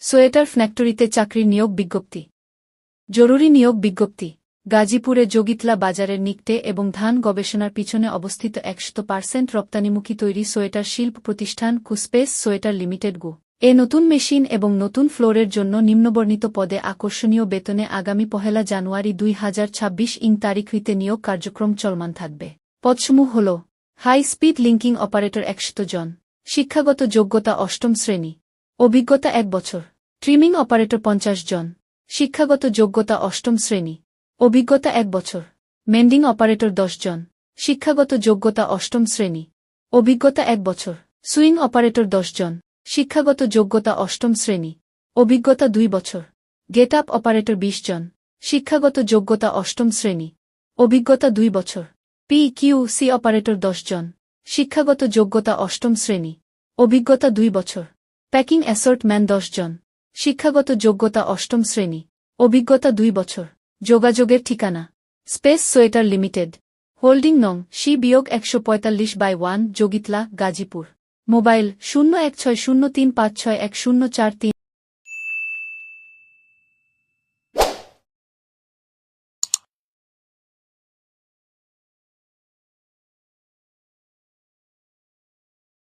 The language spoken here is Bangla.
সোয়েটার ফ্যাক্টরিতে চাকরির নিয়োগ বিজ্ঞপ্তি। জরুরি নিয়োগ বিজ্ঞপ্তি। গাজীপুরে যোগিতলা বাজারের নিকটে এবং ধান গবেষণার পিছনে অবস্থিত 100% রপ্তানিমুখী তৈরি সোয়েটার শিল্প প্রতিষ্ঠান কুস্পেস সোয়েটার লিমিটেড গু এ নতুন মেশিন এবং নতুন ফ্লোরের জন্য নিম্নবর্ণিত পদে আকর্ষণীয় বেতনে আগামী 1 জানুয়ারি 2026 তারিখ হইতে নিয়োগ কার্যক্রম চলমান থাকবে। পদসমূহ হল: হাই স্পিড লিঙ্কিং অপারেটর 100 জন। শিক্ষাগত যোগ্যতা অষ্টম শ্রেণী। অভিজ্ঞতা 1 বছর। ট্রিমিং অপারেটর 50 জন। শিক্ষাগত যোগ্যতা অষ্টম শ্রেণী। অভিজ্ঞতা 1 বছর। মেন্ডিং অপারেটর 10 জন। শিক্ষাগত যোগ্যতা অষ্টম শ্রেণী। অভিজ্ঞতা 1 বছর। সুইং অপারেটর 10 জন। শিক্ষাগত যোগ্যতা অষ্টম শ্রেণী। অভিজ্ঞতা 2 বছর। গেট আপ অপারেটর 20 জন। শিক্ষাগত যোগ্যতা অষ্টম শ্রেণী। অভিজ্ঞতা 2 বছর। PQC অপারেটর 10 জন। শিক্ষাগত যোগ্যতা অষ্টম শ্রেণী। অভিজ্ঞতা 2 বছর। প্যাকিং অ্যাসর্টম্যান 10 জন। শিক্ষাগত যোগ্যতা অষ্টম শ্রেণী। অভিজ্ঞতা 2 বছর। যোগাযোগের ঠিকানা: স্পেস সোয়েটার লিমিটেড, হোল্ডিং নং C-145/1 যোগিতলা, গাজীপুর। মোবাইল 0160356104